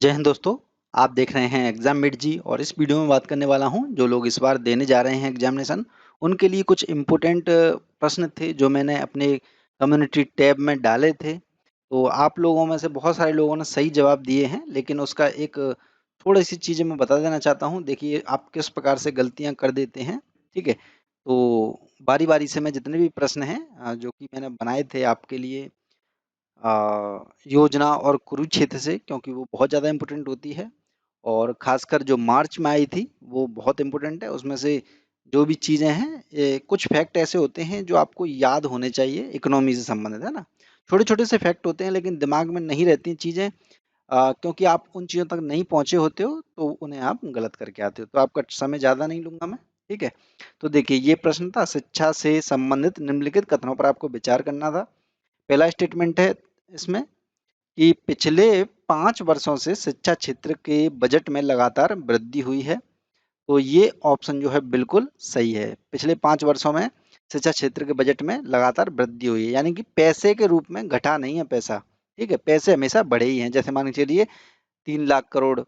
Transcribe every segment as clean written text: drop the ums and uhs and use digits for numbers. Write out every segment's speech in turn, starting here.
जय हिंद दोस्तों। आप देख रहे हैं एग्जाम मिट जी और इस वीडियो में बात करने वाला हूं जो लोग इस बार देने जा रहे हैं एग्जामिनेशन उनके लिए कुछ इम्पोर्टेंट प्रश्न थे जो मैंने अपने कम्युनिटी टैब में डाले थे। तो आप लोगों में से बहुत सारे लोगों ने सही जवाब दिए हैं, लेकिन उसका एक थोड़ी सी चीज़ें मैं बता देना चाहता हूं। देखिए आप किस प्रकार से गलतियां कर देते हैं। ठीक है, तो बारी बारी से मैं जितने भी प्रश्न हैं जो कि मैंने बनाए थे आपके लिए योजना और कुरुक्षेत्र से, क्योंकि वो बहुत ज़्यादा इम्पोर्टेंट होती है। और ख़ासकर जो मार्च में आई थी वो बहुत इम्पोर्टेंट है। उसमें से जो भी चीज़ें हैं, कुछ फैक्ट ऐसे होते हैं जो आपको याद होने चाहिए, इकोनॉमी से संबंधित है ना। छोटे-छोटे से फैक्ट होते हैं लेकिन दिमाग में नहीं रहती चीज़ें, क्योंकि आप उन चीज़ों तक नहीं पहुँचे होते हो तो उन्हें आप गलत करके आते हो। तो आपका समय ज़्यादा नहीं लूँगा मैं, ठीक है? तो देखिए ये प्रश्न था, शिक्षा से संबंधित निम्नलिखित कथनों पर आपको विचार करना था। पहला स्टेटमेंट है इसमें कि पिछले 5 वर्षों से शिक्षा क्षेत्र के बजट में लगातार वृद्धि हुई है। तो ये ऑप्शन जो है बिल्कुल सही है। पिछले 5 वर्षों में शिक्षा क्षेत्र के बजट में लगातार वृद्धि हुई है, यानी कि पैसे के रूप में घटा नहीं है पैसा। ठीक है, पैसे हमेशा बढ़े ही हैं। जैसे मान के चलिए 3 लाख करोड़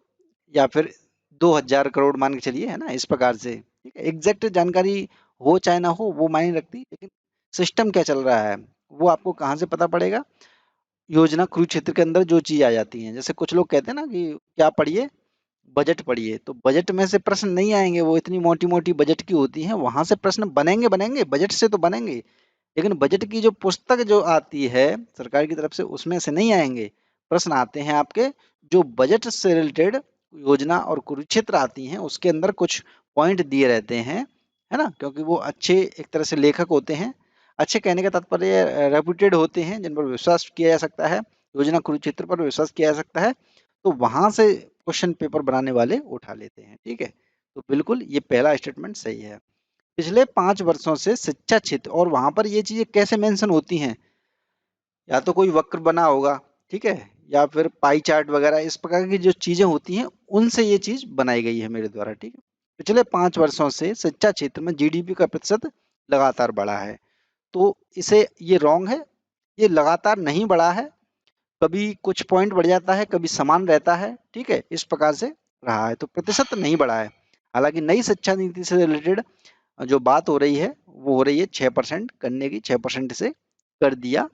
या फिर 2000 करोड़ मान के चलिए, है ना, इस प्रकार से। ठीक है, एग्जैक्ट जानकारी हो चाहे ना हो वो मायने रखती, लेकिन सिस्टम क्या चल रहा है वो आपको कहाँ से पता पड़ेगा? योजना कुरुक्षेत्र के अंदर जो चीज आ जाती है। जैसे कुछ लोग कहते हैं ना कि क्या पढ़िए, बजट पढ़िए, तो बजट में से प्रश्न नहीं आएंगे, वो इतनी मोटी मोटी बजट की होती हैं, वहां से प्रश्न बनेंगे बनेंगे, बजट से तो बनेंगे, लेकिन बजट की जो पुस्तक जो आती है सरकार की तरफ से उसमें से नहीं आएंगे। प्रश्न आते हैं आपके जो बजट से रिलेटेड योजना और कुरुक्षेत्र आती हैं उसके अंदर कुछ पॉइंट दिए रहते हैं, है ना, क्योंकि वो अच्छे एक तरह से लेखक होते हैं। अच्छे कहने का तात्पर्य रेपुटेड होते हैं, जिन पर विश्वास किया जा सकता है, योजना कुरुक्षेत्र पर विश्वास किया जा सकता है। तो वहां से क्वेश्चन पेपर बनाने वाले उठा लेते हैं। ठीक है, तो बिल्कुल ये पहला स्टेटमेंट सही है। पिछले 5 वर्षों से शिक्षा क्षेत्र, और वहां पर ये चीजें कैसे मेंशन होती हैं, या तो कोई वक्र बना होगा, ठीक है, या फिर पाई चार्ट वगैरह इस प्रकार की जो चीजें होती हैं उनसे ये चीज बनाई गई है मेरे द्वारा। ठीक है, पिछले 5 वर्षों से शिक्षा क्षेत्र में जीडीपी का प्रतिशत लगातार बढ़ा है। तो इसे ये रॉन्ग है, ये लगातार नहीं बढ़ा है, कभी कुछ पॉइंट बढ़ जाता है, कभी समान रहता है। ठीक है, इस प्रकार से रहा है, तो प्रतिशत नहीं बढ़ा है। हालांकि नई शिक्षा नीति से रिलेटेड जो बात हो रही है वो हो रही है 6% करने की, 6% से कर दिया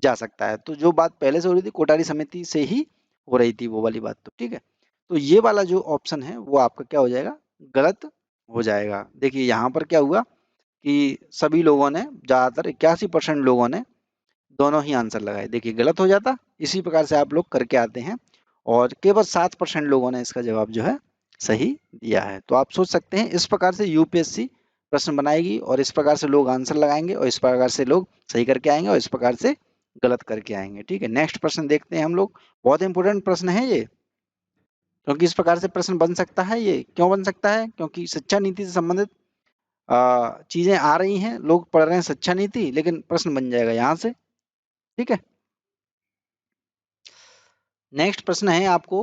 जा सकता है। तो जो बात पहले से हो रही थी कोटारी समिति से ही हो रही थी वो वाली बात, तो ठीक है। तो ये वाला जो ऑप्शन है वो आपका क्या हो जाएगा, गलत हो जाएगा। देखिए यहाँ पर क्या हुआ कि सभी लोगों ने, ज्यादातर 81% लोगों ने दोनों ही आंसर लगाए। देखिए गलत हो जाता, इसी प्रकार से आप लोग करके आते हैं, और केवल 7% लोगों ने इसका जवाब जो है सही दिया है। तो आप सोच सकते हैं इस प्रकार से यूपीएससी प्रश्न बनाएगी और इस प्रकार से लोग आंसर लगाएंगे और इस प्रकार से लोग सही करके आएंगे और इस प्रकार से गलत करके आएंगे। ठीक है, नेक्स्ट प्रश्न देखते हैं हम लोग। बहुत इंपॉर्टेंट प्रश्न है ये, क्योंकि इस प्रकार से प्रश्न बन सकता है। ये क्यों बन सकता है? क्योंकि शिक्षा नीति से संबंधित चीजें आ रही हैं, लोग पढ़ रहे हैं शिक्षा नीति, लेकिन प्रश्न बन जाएगा यहाँ से। ठीक है, नेक्स्ट प्रश्न है आपको,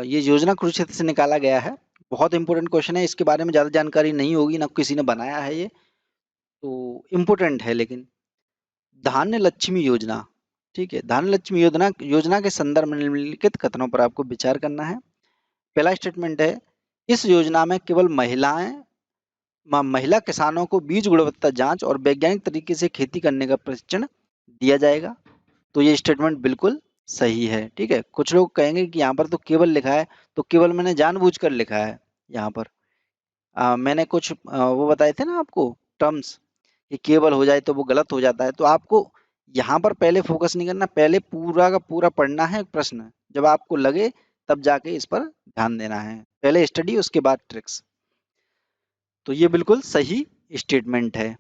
ये योजना कुरुक्षेत्र से निकाला गया है। बहुत इंपॉर्टेंट क्वेश्चन है, इसके बारे में ज्यादा जानकारी नहीं होगी, ना किसी ने बनाया है ये, तो इम्पोर्टेंट है। लेकिन धान्य लक्ष्मी योजना, ठीक है, धान्य लक्ष्मी योजना योजना के संदर्भ में निम्नलिखित कथनों पर आपको विचार करना है। पहला स्टेटमेंट है, इस योजना में केवल महिला किसानों को बीज गुणवत्ता जांच और वैज्ञानिक तरीके से खेती करने का प्रशिक्षण दिया जाएगा। तो ये स्टेटमेंट बिल्कुल सही है। ठीक है, कुछ लोग कहेंगे कि यहाँ पर तो केवल लिखा है, तो केवल मैंने जानबूझकर लिखा है यहाँ पर। मैंने कुछ वो बताए थे ना आपको टर्म्स, कि केवल हो जाए तो वो गलत हो जाता है। तो आपको यहाँ पर पहले फोकस नहीं करना, पहले पूरा का पूरा पढ़ना है प्रश्न, जब आपको लगे तब जाके इस पर ध्यान देना है। पहले स्टडी उसके बाद ट्रिक्स। तो ये बिल्कुल सही स्टेटमेंट है।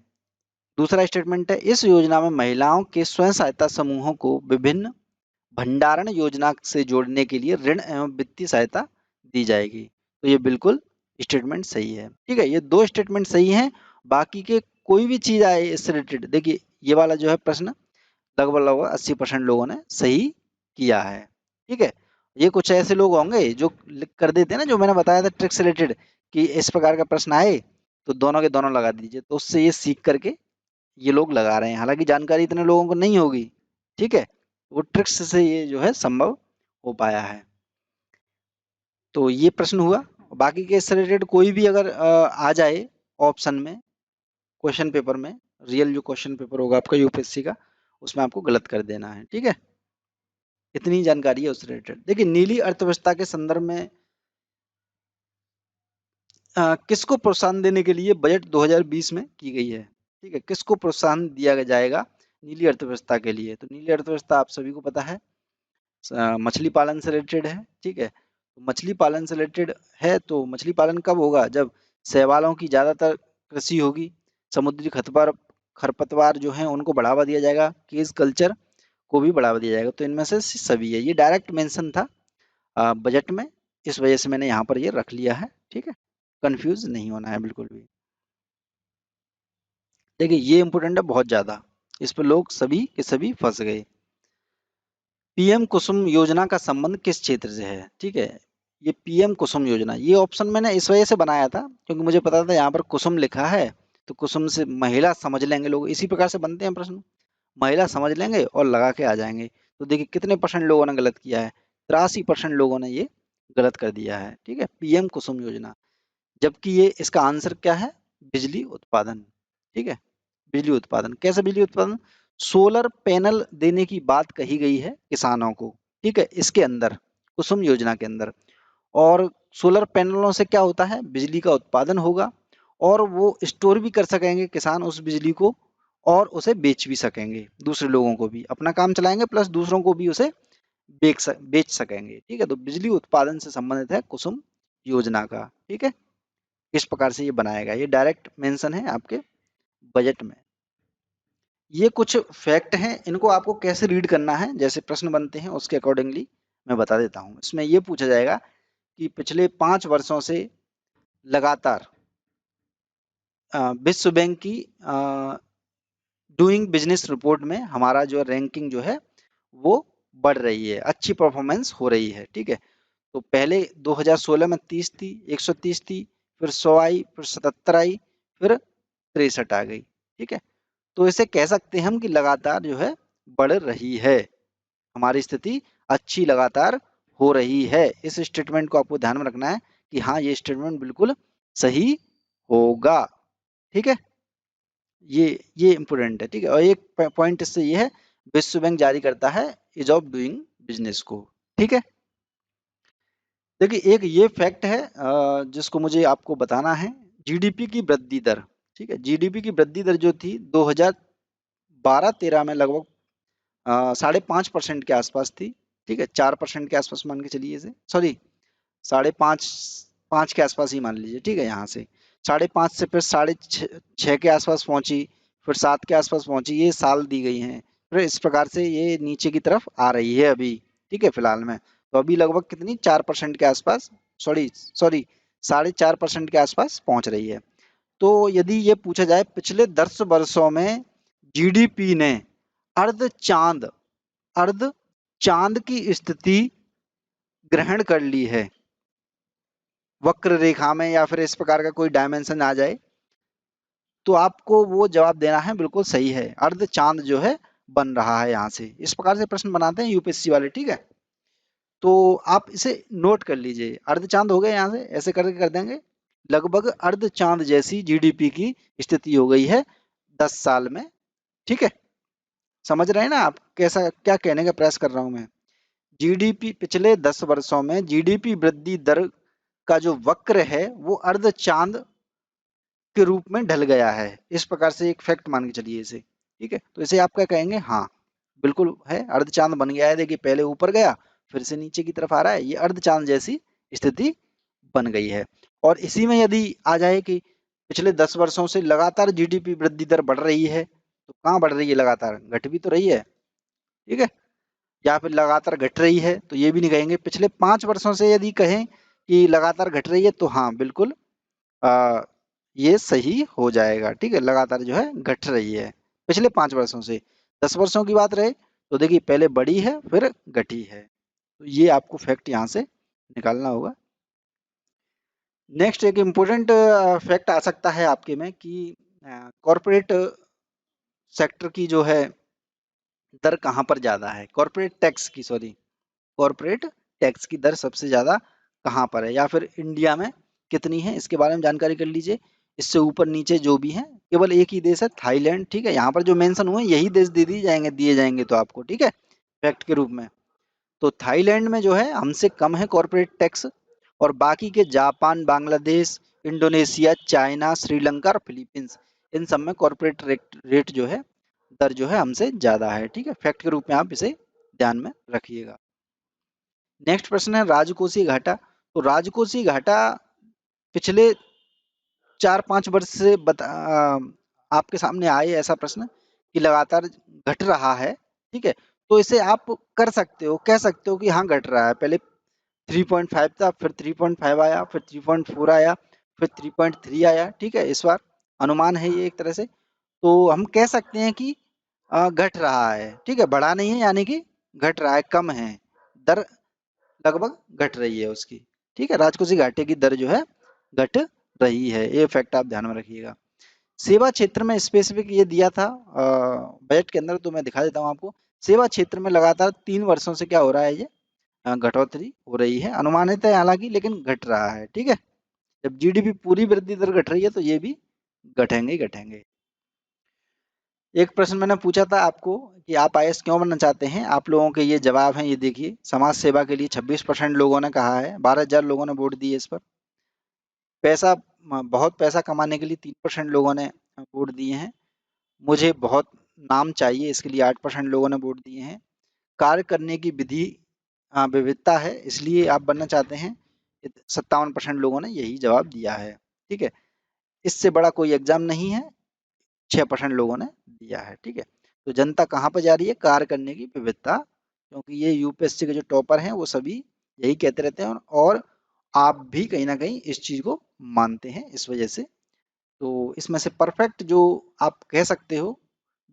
दूसरा स्टेटमेंट है, इस योजना में महिलाओं के स्वयं सहायता समूहों को विभिन्न भंडारण योजना से जोड़ने के लिए ऋण एवं वित्तीय सहायता दी जाएगी। तो ये बिल्कुल स्टेटमेंट सही है। ठीक है, ये दो स्टेटमेंट सही हैं। बाकी के कोई भी चीज आए इससे रिलेटेड, देखिए ये वाला जो है प्रश्न लगभग लगभग 80% लोगों ने सही किया है। ठीक है, ये कुछ ऐसे लोग होंगे जो कर देते हैं ना, जो मैंने बताया था ट्रिक से रिलेटेड, कि इस प्रकार का प्रश्न आए तो दोनों के दोनों लगा दीजिए, तो उससे ये सीख करके ये लोग लगा रहे हैं। हालांकि जानकारी इतने लोगों को नहीं होगी। ठीक है, वो ट्रिक्स से ये जो है संभव हो पाया है। तो ये प्रश्न हुआ। बाकी के इससे रिलेटेड कोई भी अगर आ जाए ऑप्शन में, क्वेश्चन पेपर में, रियल जो क्वेश्चन पेपर होगा आपका यूपीएससी का, उसमें आपको गलत कर देना है, ठीक है। इतनी जानकारी है उस रिलेटेड। देखिए, नीली अर्थव्यवस्था के संदर्भ में किसको प्रोत्साहन देने के लिए बजट 2020 में की गई है, ठीक है। किसको प्रोत्साहन दिया जाएगा नीली अर्थव्यवस्था के लिए? तो नीली अर्थव्यवस्था आप सभी को पता है, मछली पालन से रिलेटेड है, ठीक है। तो मछली पालन से रिलेटेड है, तो मछली पालन कब होगा? जब शैवालों की ज्यादातर कृषि होगी, समुद्री खरपतवार जो है उनको बढ़ावा दिया जाएगा, केज कल्चर को भी बढ़ावा दिया जाएगा। तो इनमें से सभी है, ये डायरेक्ट मेंशन था बजट में, इस वजह से मैंने यहाँ पर ये रख लिया है, ठीक है। कंफ्यूज नहीं होना है बिल्कुल भी। देखिए, ये इंपॉर्टेंट है बहुत ज्यादा, इस पर लोग सभी के सभी फंस गए। पीएम कुसुम योजना का संबंध किस क्षेत्र से है, ठीक है। ये पीएम कुसुम योजना, ये ऑप्शन मैंने इस वजह से बनाया था क्योंकि मुझे पता था यहाँ पर कुसुम लिखा है, तो कुसुम से महिला समझ लेंगे लोग, इसी प्रकार से बनते हैं प्रश्न, महिला समझ लेंगे और लगा के आ जाएंगे। तो देखिए कितने परसेंट लोगों ने गलत किया है, 83% लोगों ने ये गलत कर दिया है, ठीक है। पीएम कुसुम योजना, जबकि ये इसका आंसर क्या है? बिजली उत्पादन, ठीक है। बिजली उत्पादन कैसे? बिजली उत्पादन, सोलर पैनल देने की बात कही गई है किसानों को, ठीक है, इसके अंदर, कुसुम योजना के अंदर। और सोलर पैनलों से क्या होता है? बिजली का उत्पादन होगा और वो स्टोर भी कर सकेंगे किसान उस बिजली को, और उसे बेच भी सकेंगे, दूसरे लोगों को भी अपना काम चलाएंगे, प्लस दूसरों को भी उसे बेच सकेंगे, ठीक है। तो बिजली उत्पादन से संबंधित है कुसुम योजना का, ठीक है। इस प्रकार से ये बनाया गया, ये डायरेक्ट मेंशन है आपके बजट में। ये कुछ फैक्ट हैं, इनको आपको कैसे रीड करना है, जैसे प्रश्न बनते हैं उसके अकॉर्डिंगली मैं बता देता हूँ। इसमें ये पूछा जाएगा कि पिछले 5 वर्षों से लगातार विश्व बैंक की डूइंग बिजनेस रिपोर्ट में हमारा जो रैंकिंग जो है वो बढ़ रही है, अच्छी परफॉर्मेंस हो रही है, ठीक है। तो पहले 2016 में 30 थी, 130 थी, फिर 100 आई, फिर 77 आई, फिर 63 आ गई, ठीक है। तो इसे कह सकते हैं हम कि लगातार जो है बढ़ रही है, हमारी स्थिति अच्छी लगातार हो रही है। इस स्टेटमेंट को आपको ध्यान में रखना है कि हाँ, ये स्टेटमेंट बिल्कुल सही होगा, ठीक है। ये इंपोर्टेंट है, ठीक है। और एक पॉइंट इससे ये है, विश्व बैंक जारी करता है इज ऑफ डूइंग बिजनेस को, ठीक है। देखिए, एक ये फैक्ट है जिसको मुझे आपको बताना है, जीडीपी की वृद्धि दर, ठीक है। जीडीपी की वृद्धि दर जो थी 2012-13 में लगभग 5.5% के आसपास थी, ठीक है। 4% के आसपास मान के चलिए इसे, सॉरी, 5.5 5 के आसपास ही मान लीजिए, ठीक है। यहाँ से 5.5 से फिर 6.5 के आसपास पहुंची, फिर 7 के आसपास पहुंची, ये साल दी गई हैं। फिर इस प्रकार से ये नीचे की तरफ आ रही है अभी, ठीक है, फिलहाल में। तो अभी लगभग कितनी, 4% के आसपास, सॉरी सॉरी 4.5% के आसपास पहुंच रही है। तो यदि ये पूछा जाए पिछले 10 वर्षों में जीडीपी ने अर्ध चांद अर्ध चांद की स्थिति ग्रहण कर ली है, वक्र रेखा में या फिर इस प्रकार का कोई डायमेंशन आ जाए, तो आपको वो जवाब देना है बिल्कुल सही है, अर्ध चांद जो है बन रहा है यहाँ से। इस प्रकार से प्रश्न बनाते हैं यूपीएससी वाले, ठीक है। तो आप इसे नोट कर लीजिए, अर्ध चांद हो गए, यहाँ से ऐसे करके कर देंगे, लगभग अर्ध चांद जैसी जीडीपी की स्थिति हो गई है 10 साल में, ठीक है। समझ रहे हैं ना आप कैसा क्या कहने का प्रयास कर रहा हूं मैं? जीडीपी पिछले 10 वर्षों में जीडीपी वृद्धि दर का जो वक्र है वो अर्ध चांद के रूप में ढल गया है, इस प्रकार से एक फैक्ट मान के चलिए इसे, ठीक है। तो इसे आप क्या कहेंगे? हाँ, बिल्कुल है, अर्ध चांद बन गया है। देखिए, पहले ऊपर गया, फिर से नीचे की तरफ आ रहा है, ये अर्ध चांद जैसी स्थिति बन गई है। और इसी में यदि आ जाए कि पिछले 10 वर्षों से लगातार जीडीपी वृद्धि दर बढ़ रही है, तो कहाँ बढ़ रही है? लगातार घट भी तो रही है, ठीक है। या फिर लगातार घट रही है, तो ये भी नहीं कहेंगे। पिछले 5 वर्षों से यदि कहें कि लगातार घट रही है, तो हाँ बिल्कुल आ, ये सही हो जाएगा, ठीक है। लगातार जो है घट रही है पिछले 5 वर्षों से। 10 वर्षों की बात रहे तो देखिए, पहले बढ़ी है फिर घटी है, तो ये आपको फैक्ट यहाँ से निकालना होगा। नेक्स्ट एक इम्पोर्टेंट फैक्ट आ सकता है आपके में कि कॉरपोरेट सेक्टर की जो है दर कहाँ पर ज्यादा है, कॉरपोरेट टैक्स की, सॉरी, कॉरपोरेट टैक्स की दर सबसे ज्यादा कहाँ पर है, या फिर इंडिया में कितनी है, इसके बारे में जानकारी कर लीजिए। इससे ऊपर नीचे जो भी है, केवल एक ही देश है थाईलैंड, ठीक है। यहाँ पर जो मेंशन हुए यही देश दिए जाएंगे तो आपको, ठीक है, फैक्ट के रूप में। तो थाईलैंड में जो है हमसे कम है कॉर्पोरेट टैक्स, और बाकी के Japan, Bangladesh, Indonesia, China, Sri Lanka और फिलीपींस, इन सब में कॉर्पोरेट रेट जो है, दर जो है हमसे ज्यादा है, ठीक है। फैक्ट के रूप में आप इसे ध्यान में रखिएगा। नेक्स्ट प्रश्न है राजकोषीय घाटा। तो राजकोषीय घाटा पिछले 4-5 वर्ष से आपके सामने आए ऐसा प्रश्न कि लगातार घट रहा है, ठीक है। तो इसे आप कर सकते हो, कह सकते हो कि हाँ घट रहा है। पहले 3.5 था, फिर 3.5 आया, फिर 3.4 आया, फिर 3.3 आया, ठीक है। इस बार अनुमान है ये एक तरह से। तो हम कह सकते हैं कि घट रहा है, ठीक है, बढ़ा नहीं है, यानी कि घट रहा है, कम है, दर लगभग घट रही है उसकी, ठीक है। राजकोषीय घाटे की दर जो है घट रही है, ये फैक्ट आप ध्यान में रखिएगा। सेवा क्षेत्र में स्पेसिफिक ये दिया था बजट के अंदर, तो मैं दिखा देता हूँ आपको। सेवा क्षेत्र में लगातार 3 वर्षों से क्या हो रहा है, ये घटोतरी हो रही है, अनुमानित है हालांकि, लेकिन घट रहा है, ठीक है। जब जीडीपी पूरी वृद्धि दर घट रही है तो ये भी घटेंगे ही घटेंगे। एक प्रश्न मैंने पूछा था आपको कि आप आईएएस क्यों बनना चाहते हैं, आप लोगों के ये जवाब हैं, ये देखिए। समाज सेवा के लिए 26% लोगों ने कहा है, 12,000 लोगों ने वोट दिए इस पर। पैसा बहुत पैसा कमाने के लिए 3% लोगों ने वोट दिए हैं। मुझे बहुत नाम चाहिए, इसके लिए 8% लोगों ने वोट दिए हैं। कार्य करने की विधि विविधता है, इसलिए आप बनना चाहते हैं, 57% लोगों ने यही जवाब दिया है, ठीक है। इससे बड़ा कोई एग्जाम नहीं है, 6% लोगों ने दिया है, ठीक है। तो जनता कहाँ पर जा रही है, कार्य करने की विविधता, क्योंकि ये यूपीएससी के जो टॉपर हैं वो सभी यही कहते रहते हैं, और आप भी कहीं ना कहीं इस चीज को मानते हैं इस वजह से। तो इसमें से परफेक्ट जो आप कह सकते हो,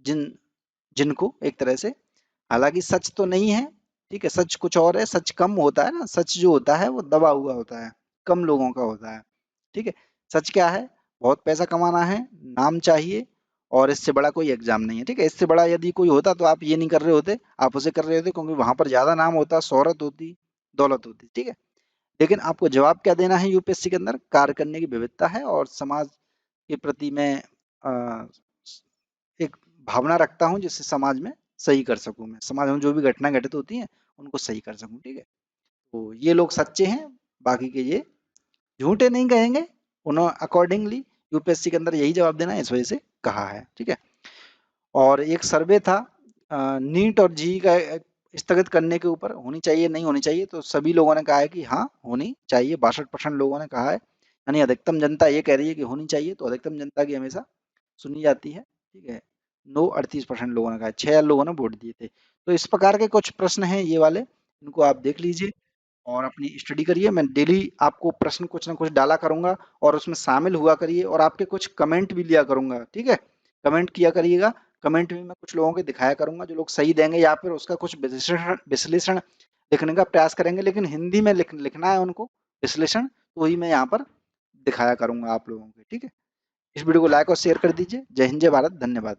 जिन जिनको एक तरह से, हालांकि सच तो नहीं है, ठीक है, सच कुछ और है, सच कम होता है ना, सच जो होता है वो दबा हुआ होता है, कम लोगों का होता है, ठीक है। सच क्या है, बहुत पैसा कमाना है, नाम चाहिए, और इससे बड़ा कोई एग्जाम नहीं है, ठीक है। इससे बड़ा यदि कोई होता तो आप ये नहीं कर रहे होते, आप उसे कर रहे होते, क्योंकि वहां पर ज्यादा नाम होता, शोहरत होती, दौलत होती, ठीक है। लेकिन आपको जवाब क्या देना है, यूपीएससी के अंदर कार्य करने की विविधता है, और समाज के प्रति मैं अ, एक भावना रखता हूँ जिससे समाज में सही कर सकूँ, मैं समाज में जो भी घटना घटित होती हैं उनको सही कर सकूँ, ठीक है। तो ये लोग सच्चे हैं, बाकी के ये झूठे नहीं कहेंगे, उन्होंने अकॉर्डिंगली यूपीएससी के अंदर यही जवाब देना है, इस वजह से कहा है, ठीक है। और एक सर्वे था नीट और जी का स्थगित करने के ऊपर, होनी चाहिए नहीं होनी चाहिए, तो सभी लोगों ने कहा है कि हाँ होनी चाहिए, 62% लोगों ने कहा है, यानी अधिकतम जनता ये कह रही है कि होनी चाहिए, तो अधिकतम जनता की हमेशा सुनी जाती है, ठीक है। नो 38% लोगों ने कहा, 6 लोगों ने वोट दिए थे। तो इस प्रकार के कुछ प्रश्न हैं ये वाले, इनको आप देख लीजिए और अपनी स्टडी करिए। मैं डेली आपको प्रश्न कुछ ना कुछ डाला करूंगा, और उसमें शामिल हुआ करिए, और आपके कुछ कमेंट भी लिया करूंगा, ठीक है। कमेंट किया करिएगा, कमेंट में मैं कुछ लोगों के दिखाया करूंगा जो लोग सही देंगे, या फिर उसका कुछ विश्लेषण विश्लेषण लिखने का प्रयास करेंगे, लेकिन हिंदी में लिखना है उनको विश्लेषण, तो वही मैं यहाँ पर दिखाया करूंगा आप लोगों को, ठीक है। इस वीडियो को लाइक और शेयर कर दीजिए। जय हिंद, जय भारत, धन्यवाद।